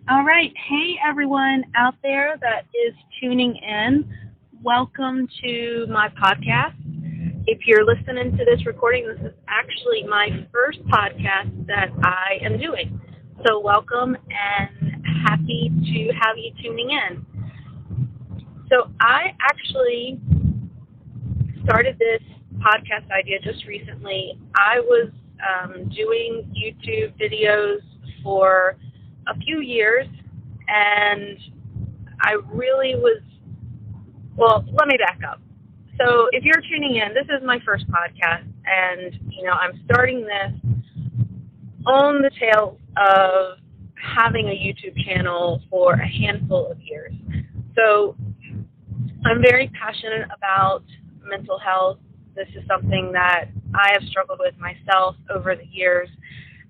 All right. Hey, everyone out there that is tuning in. Welcome to my podcast. If you're listening to this recording, this is actually my first podcast that I am doing. So, welcome and happy to have you tuning in. So, I actually started this podcast idea just recently. I was doing YouTube videos for a few years, and I really was, well, let me back up. So if you're tuning in, this is my first podcast, and, I'm starting this on the tail of having a YouTube channel for a handful of years. So I'm very passionate about mental health. This is something that I have struggled with myself over the years,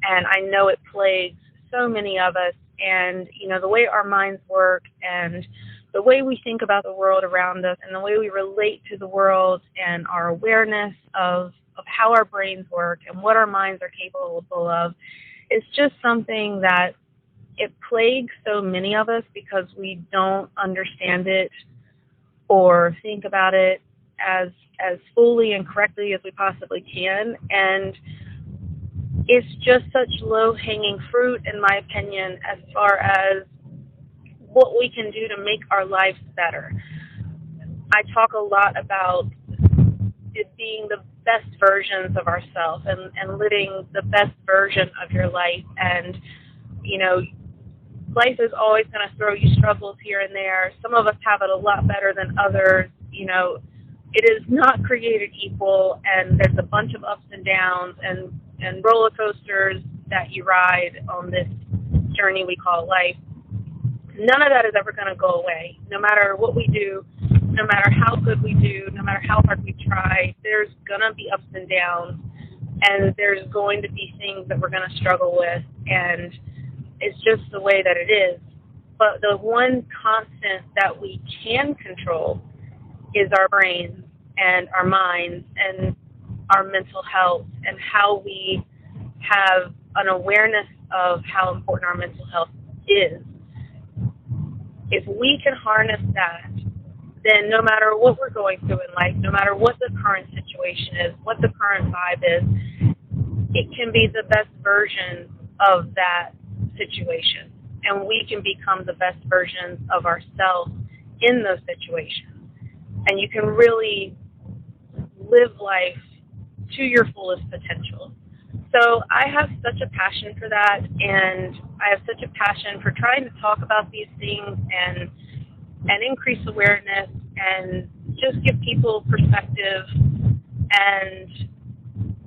and I know it plagues so many of us. And, the way our minds work and the way we think about the world around us and the way we relate to the world and our awareness of how our brains work and what our minds are capable of is just something that it plagues so many of us because we don't understand it or think about it as fully and correctly as we possibly can. And it's just such low-hanging fruit, in my opinion, as far as what we can do to make our lives better. I talk a lot about it being the best versions of ourselves and living the best version of your life. And, life is always going to throw you struggles here and there. Some of us have it a lot better than others. It is not created equal, and there's a bunch of ups and downs and roller coasters that you ride on this journey we call life. None of that is ever going to go away. No matter what we do, no matter how good we do, no matter how hard we try, there's going to be ups and downs, and there's going to be things that we're going to struggle with, and it's just the way that it is. But the one constant that we can control is our brains and our minds and our mental health and how we have an awareness of how important our mental health is. If we can harness that, then no matter what we're going through in life, no matter what the current situation is, what the current vibe is, it can be the best version of that situation. And we can become the best versions of ourselves in those situations. And you can really live life to your fullest potential. So I have such a passion for that, and I have such a passion for trying to talk about these things and increase awareness and just give people perspective. And,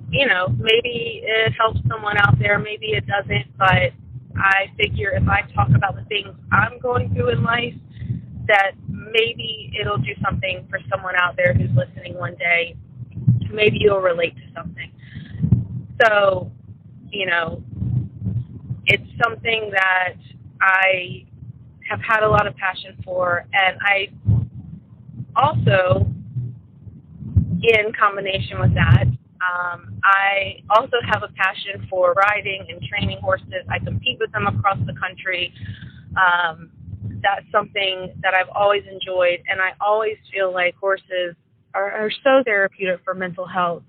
maybe it helps someone out there, maybe it doesn't, but I figure if I talk about the things I'm going through in life, that maybe it'll do something for someone out there who's listening one day. Maybe you'll relate to something. So, it's something that I have had a lot of passion for, and I also, in combination with that, I also have a passion for riding and training horses. I compete with them across the country. That's something that I've always enjoyed, and I always feel like horses are so therapeutic for mental health.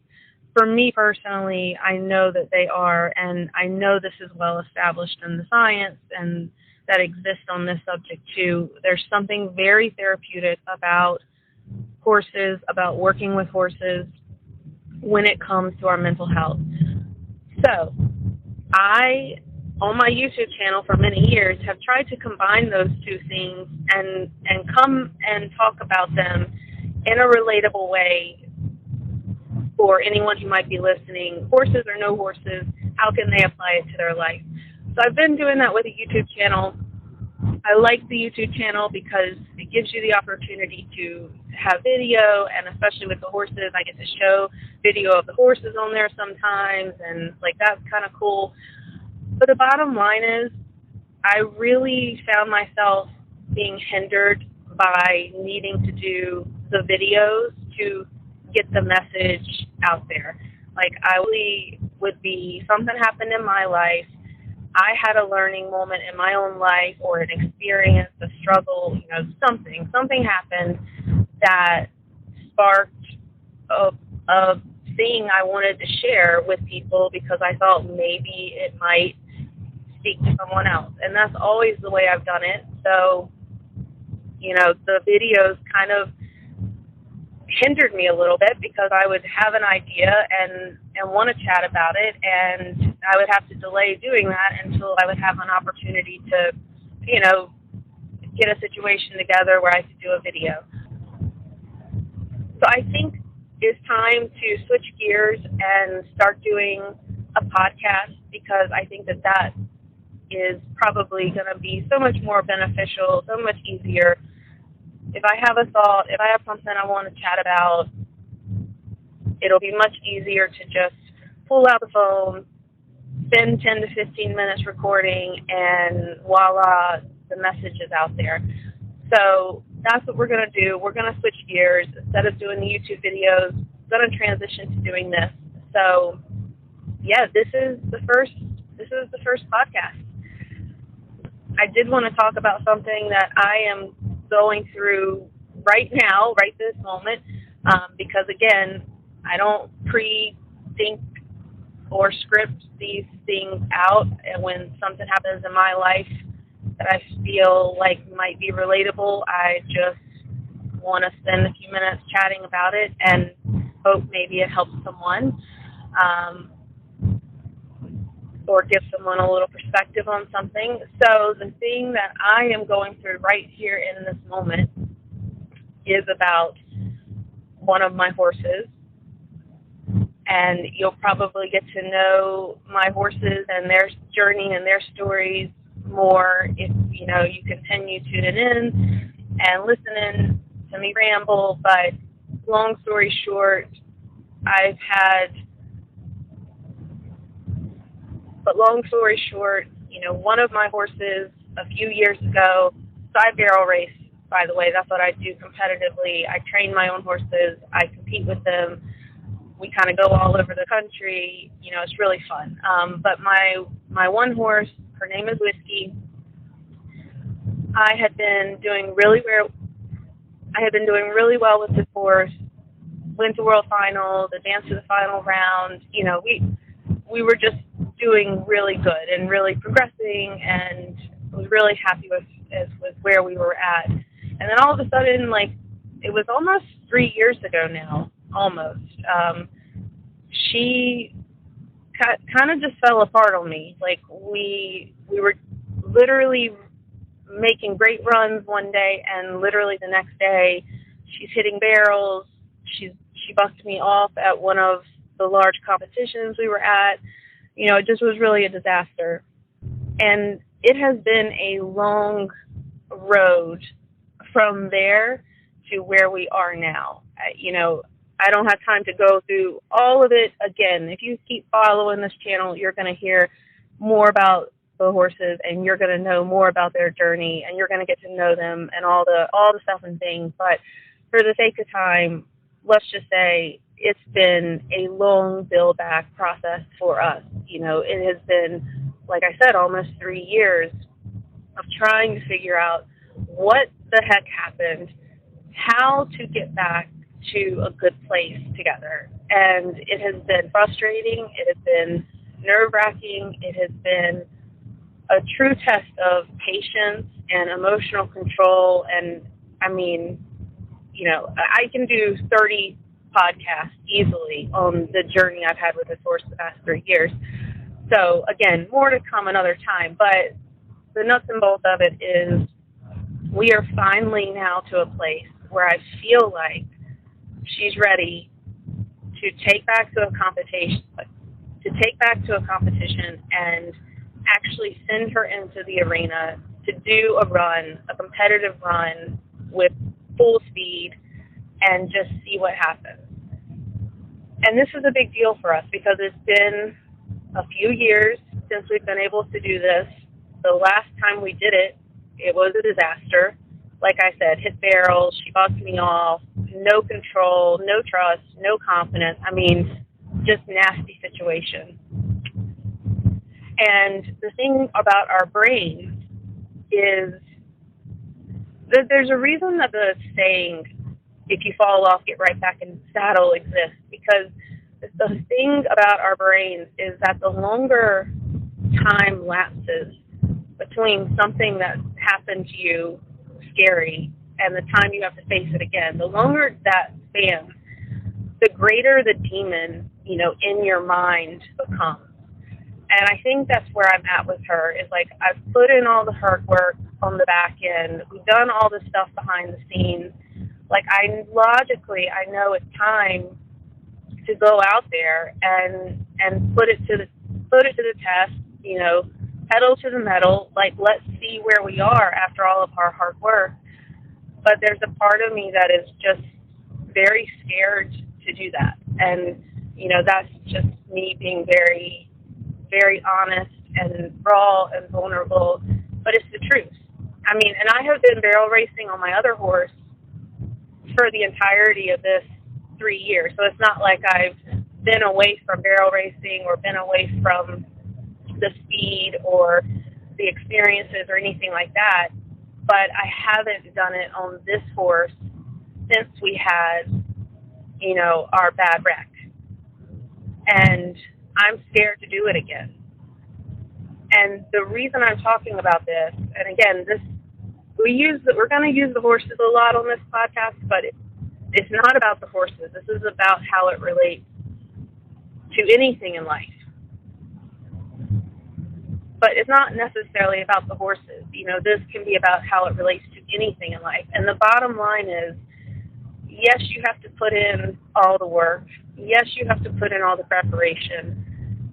For me personally, I know that they are, and I know this is well established in the science and that exists on this subject too. There's something very therapeutic about horses, about working with horses when it comes to our mental health. So I, on my YouTube channel for many years, have tried to combine those two things and come and talk about them in a relatable way for anyone who might be listening. Horses or no horses, how can they apply it to their life? So I've been doing that with a YouTube channel. I like the YouTube channel because it gives you the opportunity to have video, and especially with the horses, I get to show video of the horses on there sometimes, and that's kind of cool. But the bottom line is, I really found myself being hindered by needing to do the videos to get the message out there. I really would be, something happened in my life, I had a learning moment in my own life or an experience, a struggle, something happened that sparked a thing I wanted to share with people because I thought maybe it might speak to someone else. And that's always the way I've done it. So, the videos kind of hindered me a little bit because I would have an idea and want to chat about it, and I would have to delay doing that until I would have an opportunity to, get a situation together where I could do a video. So I think it's time to switch gears and start doing a podcast because I think that is probably going to be so much more beneficial, so much easier. If I have a thought, if I have something I want to chat about, it'll be much easier to just pull out the phone, spend 10 to 15 minutes recording, and voila, the message is out there. So that's what we're going to do. We're going to switch gears. Instead of doing the YouTube videos, we're going to transition to doing this. So, yeah, this is the first podcast. I did want to talk about something that I am going through right now, right this moment, because, again, I don't pre-think or script these things out. And when something happens in my life that I feel like might be relatable, I just want to spend a few minutes chatting about it and hope maybe it helps someone. Or give someone a little perspective on something. So the thing that I am going through right here in this moment is about one of my horses. And you'll probably get to know my horses and their journey and their stories more if, you continue tuning in and listening to me ramble. But long story short, one of my horses a few years ago, side barrel race, by the way, that's what I do competitively. I train my own horses. I compete with them. We kind of go all over the country. It's really fun. But my one horse, her name is Whiskey. I had been doing really well with this horse. Went to World Finals, advanced to the final round. We were just doing really good and really progressing, and was really happy with where we were at. And then all of a sudden, it was almost 3 years ago now, almost. She kind of just fell apart on me. We were literally making great runs one day, and literally the next day, she's hitting barrels. She bucked me off at one of the large competitions we were at. It just was really a disaster. And it has been a long road from there to where we are now. I don't have time to go through all of it again. If you keep following this channel, you're going to hear more about the horses, and you're going to know more about their journey, and you're going to get to know them and all the stuff and things. But for the sake of time, let's just say it's been a long build-back process for us. It has been, like I said, almost 3 years of trying to figure out what the heck happened, how to get back to a good place together. And it has been frustrating. It has been nerve-wracking. It has been a true test of patience and emotional control. And, I can do 30 podcasts easily on the journey I've had with this horse the past 3 years. So, again, more to come another time. But the nuts and bolts of it is we are finally now to a place where I feel like she's ready to take back to a competition and actually send her into the arena to do a competitive run with full speed and just see what happens. And this is a big deal for us because it's been a few years since we've been able to do this. The last time we did it, it was a disaster. Like I said, hit barrels, she bucked me off, no control, no trust, no confidence. Just nasty situation. And the thing about our brains is that there's a reason that the saying, if you fall off, get right back in the saddle exists, because the thing about our brains is that the longer time lapses between something that happened to you, scary, and the time you have to face it again, the longer that span, the greater the demon, in your mind becomes. And I think that's where I'm at with her, is like, I've put in all the hard work on the back end. We've done all the stuff behind the scenes. Like, I know it's time to go out there and put it to the test, pedal to the metal. Like, let's see where we are after all of our hard work. But there's a part of me that is just very scared to do that. And, that's just me being very, very honest and raw and vulnerable, but it's the truth. I mean, and I have been barrel racing on my other horse for the entirety of this 3 years. So it's not like I've been away from barrel racing or been away from the speed or the experiences or anything like that. But I haven't done it on this horse since we had, our bad wreck. And I'm scared to do it again. And the reason I'm talking about this, and again, we're going to use the horses a lot on this podcast, but it's not about the horses. This is about how it relates to anything in life. But it's not necessarily about the horses. This can be about how it relates to anything in life. And the bottom line is, yes, you have to put in all the work. Yes, you have to put in all the preparation.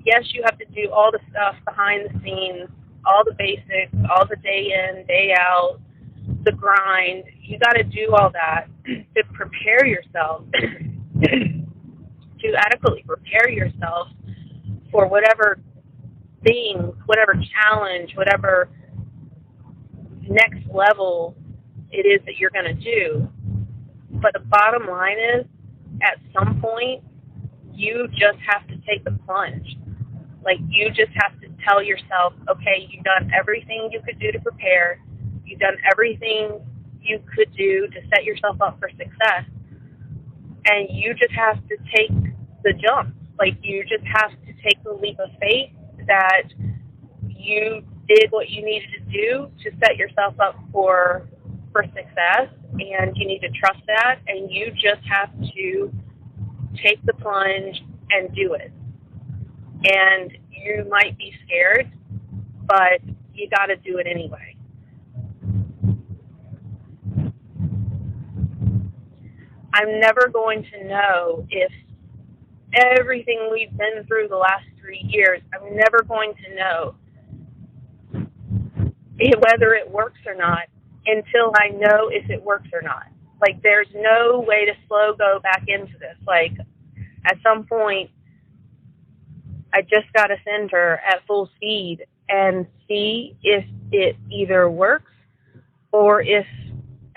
Yes, you have to do all the stuff behind the scenes, all the basics, all the day in, day out, the grind. You got to do all that to prepare yourself, to adequately prepare yourself for whatever thing, whatever challenge, whatever next level it is that you're going to do. But the bottom line is, at some point, you just have to take the plunge. Like, you just have to tell yourself, okay, you've done everything you could do to prepare. You've done everything you could do to set yourself up for success. And you just have to take the jump. Like, you just have to take the leap of faith that you did what you needed to do to set yourself up for success. And you need to trust that. And you just have to take the plunge and do it. And you might be scared, but you got to do it anyway. I'm never going to know if everything we've been through the last 3 years, I'm never going to know whether it works or not until I know if it works or not. Like, there's no way to slow go back into this. Like, at some point, I just got to send her at full speed and see if it either works or if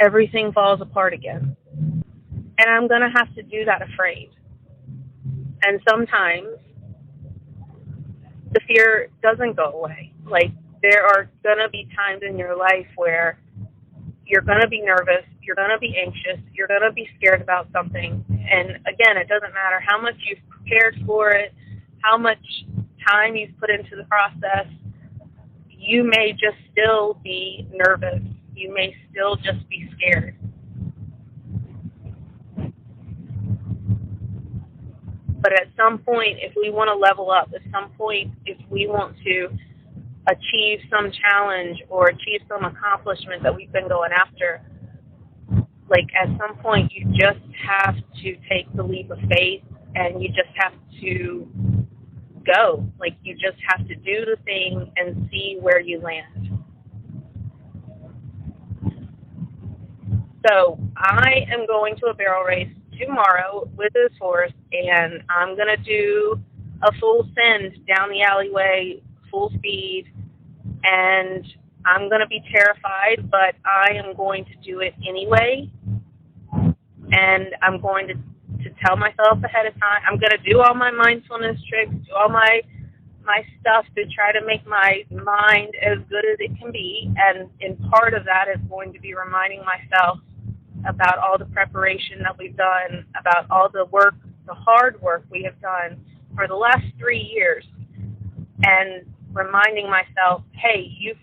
everything falls apart again. And I'm going to have to do that afraid. And sometimes the fear doesn't go away. Like, there are going to be times in your life where you're going to be nervous, you're going to be anxious, you're going to be scared about something. And again, it doesn't matter how much you've prepared for it, how much time you've put into the process. You may just still be nervous. You may still just be scared. But at some point, if we want to level up, at some point, if we want to achieve some challenge or achieve some accomplishment that we've been going after, like, at some point, you just have to take the leap of faith and you just have to go. Like, you just have to do the thing and see where you land. So I am going to a barrel race tomorrow with this horse, and I'm going to do a full send down the alleyway, full speed, and I'm going to be terrified, but I am going to do it anyway. And I'm going to tell myself ahead of time, I'm going to do all my mindfulness tricks, do all my my stuff to try to make my mind as good as it can be. And in part of that is going to be reminding myself about all the preparation that we've done, about all the work, the hard work we have done for the last 3 years, and reminding myself, hey, you've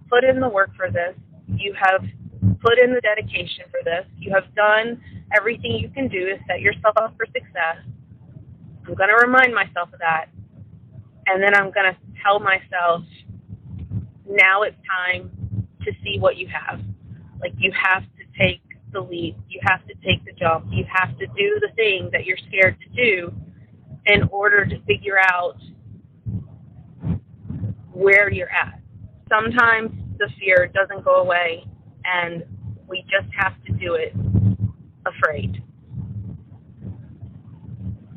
put in the work for this. You have put in the dedication for this. You have done everything you can do to set yourself up for success. I'm going to remind myself of that. And then I'm going to tell myself, now it's time to see what you have. Like, you have to take the leap. You have to take the jump. You have to do the thing that you're scared to do in order to figure out where you're at. Sometimes the fear doesn't go away, and we just have to do it afraid.